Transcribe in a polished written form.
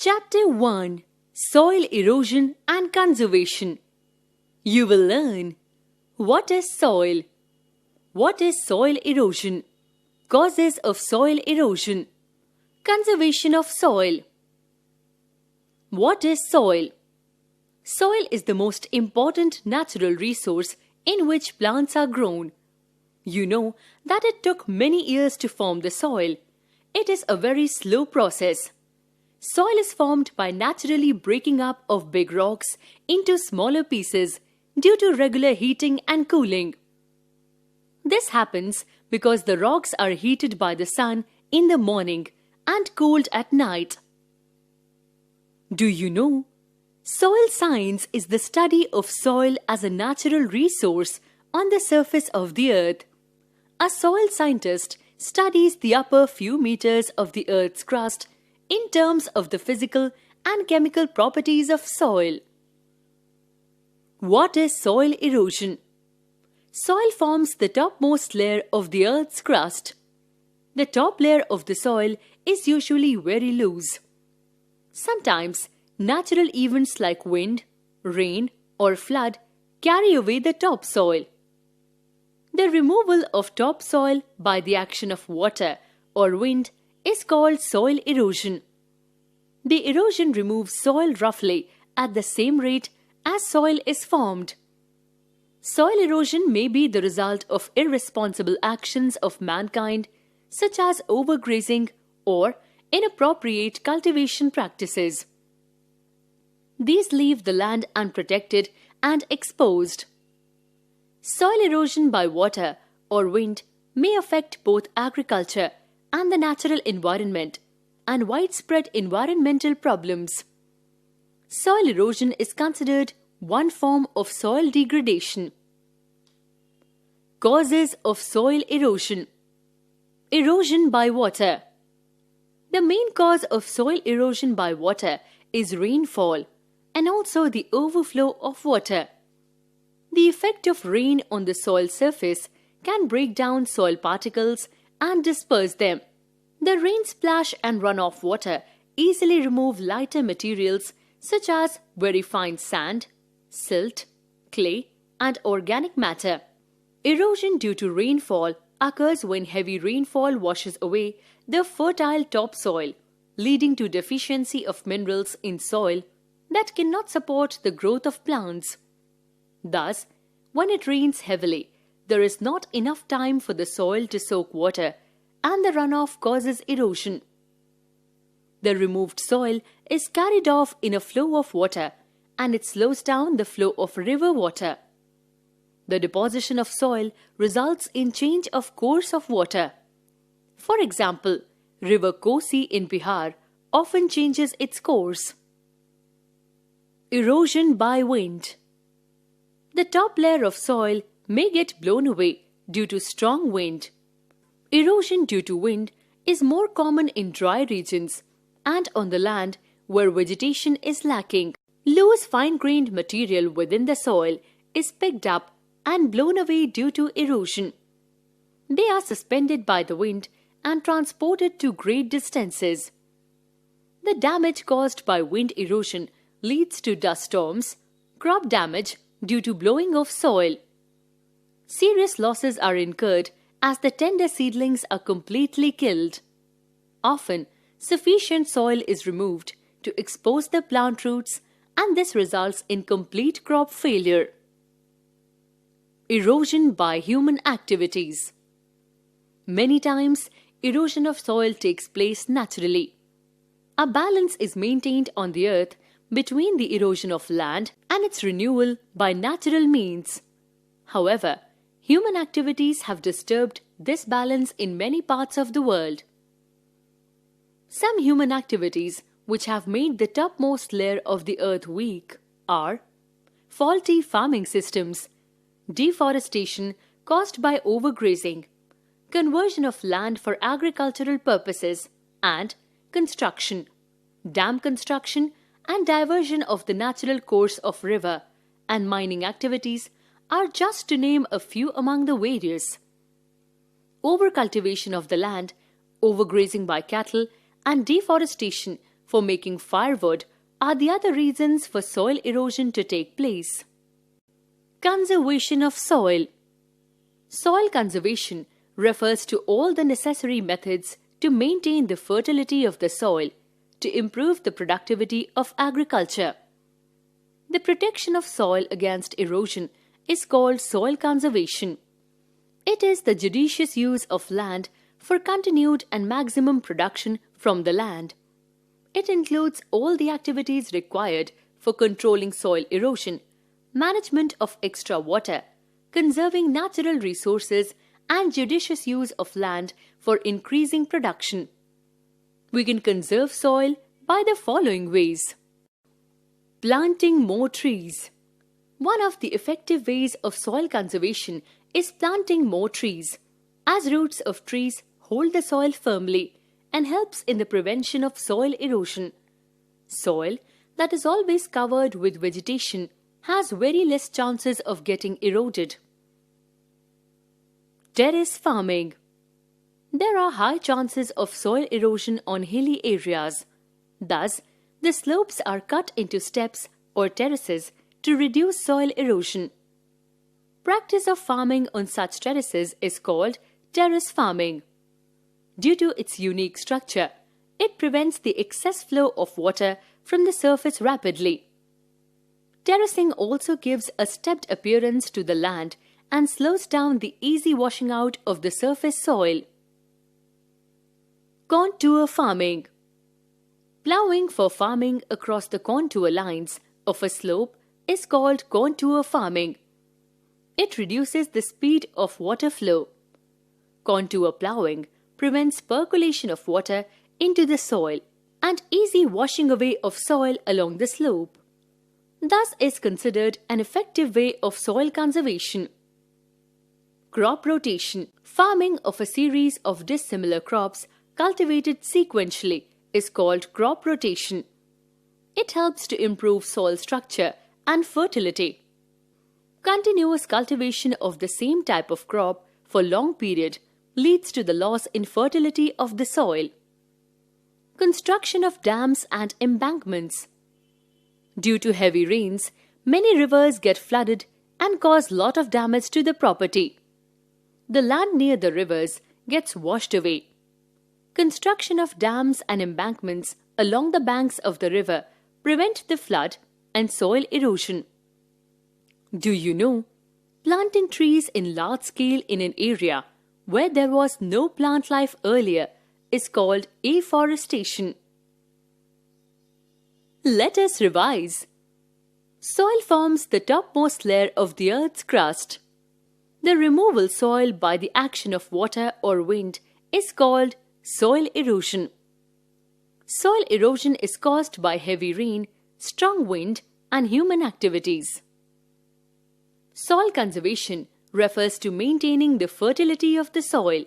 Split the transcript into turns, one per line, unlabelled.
Chapter 1: Soil Erosion and Conservation. You will learn: what is soil? What is soil erosion? Causes of soil erosion. Conservation of soil. What is soil? Soil is the most important natural resource in which plants are grown. You know that it took many years to form the soil. It is a very slow process. Soil is formed by naturally breaking up of big rocks into smaller pieces due to regular heating and cooling. This happens because the rocks are heated by the sun in the morning and cooled at night. Do you know? Soil science is the study of soil as a natural resource on the surface of the earth. A soil scientist studies the upper few meters of the earth's crust in terms of the physical and chemical properties of soil. What is soil erosion? Soil forms the topmost layer of the earth's crust. The top layer of the soil is usually very loose. Sometimes, natural events like wind, rain, or flood carry away the topsoil. The removal of topsoil by the action of water or wind is called soil erosion. The erosion removes soil roughly at the same rate as soil is formed. Soil erosion may be the result of irresponsible actions of mankind, such as overgrazing or inappropriate cultivation practices. These leave the land unprotected and exposed. Soil erosion by water or wind may affect both agriculture and the natural environment and widespread environmental problems. Soil erosion is considered one form of soil degradation. Causes of soil erosion. Erosion by water. The main cause of soil erosion by water is rainfall and also the overflow of water. The effect of rain on the soil surface can break down soil particles and disperse them. The rain splash and runoff water easily remove lighter materials such as very fine sand, silt, clay, and organic matter. Erosion due to rainfall occurs when heavy rainfall washes away the fertile topsoil, leading to deficiency of minerals in soil that cannot support the growth of plants. Thus, when it rains heavily, there is not enough time for the soil to soak water, and the runoff causes erosion. The removed soil is carried off in a flow of water, and it slows down the flow of river water. The deposition of soil results in change of course of water. For example, River Kosi in Bihar often changes its course. Erosion by wind. The top layer of soil may get blown away due to strong wind. Erosion due to wind is more common in dry regions and on the land where vegetation is lacking. Loose fine-grained material within the soil is picked up and blown away due to erosion. They are suspended by the wind and transported to great distances. The damage caused by wind erosion leads to dust storms, crop damage due to blowing of soil. Serious losses are incurred as the tender seedlings are completely killed. Often, sufficient soil is removed to expose the plant roots, and this results in complete crop failure. Erosion by human activities. Many times, erosion of soil takes place naturally. A balance is maintained on the earth between the erosion of land and its renewal by natural means. However, human activities have disturbed this balance in many parts of the world. Some human activities which have made the topmost layer of the earth weak are faulty farming systems, deforestation caused by overgrazing, conversion of land for agricultural purposes, and construction, dam construction, and diversion of the natural course of river, and mining activities are just to name a few among the various. Overcultivation of the land, overgrazing by cattle, and deforestation for making firewood are the other reasons for soil erosion to take place. Conservation of soil. Soil conservation refers to all the necessary methods to maintain the fertility of the soil to improve the productivity of agriculture. The protection of soil against erosion is called soil conservation. It is the judicious use of land for continued and maximum production from the land. It includes all the activities required for controlling soil erosion, management of extra water, conserving natural resources, and judicious use of land for increasing production. We can conserve soil by the following ways. Planting more trees. One of the effective ways of soil conservation is planting more trees, as roots of trees hold the soil firmly and helps in the prevention of soil erosion. Soil that is always covered with vegetation has very less chances of getting eroded. Terrace farming. There are high chances of soil erosion on hilly areas. Thus, the slopes are cut into steps or terraces to reduce soil erosion. Practice of farming on such terraces is called terrace farming. Due to its unique structure, it prevents the excess flow of water from the surface rapidly. Terracing also gives a stepped appearance to the land and slows down the easy washing out of the surface soil. Contour farming. Ploughing for farming across the contour lines of a slope is called contour farming. It reduces the speed of water flow. Contour ploughing prevents percolation of water into the soil and easy washing away of soil along the slope. Thus is considered an effective way of soil conservation. Crop rotation. Farming of a series of dissimilar crops cultivated sequentially is called crop rotation. It helps to improve soil structure and fertility. Continuous cultivation of the same type of crop for long period leads to the loss in fertility of the soil. Construction of dams and embankments. Due to heavy rains, many rivers get flooded and cause lot of damage to the property. The land near the rivers gets washed away. Construction of dams and embankments along the banks of the river prevent the flood and soil erosion. Do you know, planting trees in large scale in an area where there was no plant life earlier is called afforestation. Let us revise. Soil forms the topmost layer of the Earth's crust. The removal soil by the action of water or wind is called soil erosion. Soil erosion is caused by heavy rain, strong wind, and human activities. Soil conservation refers to maintaining the fertility of the soil.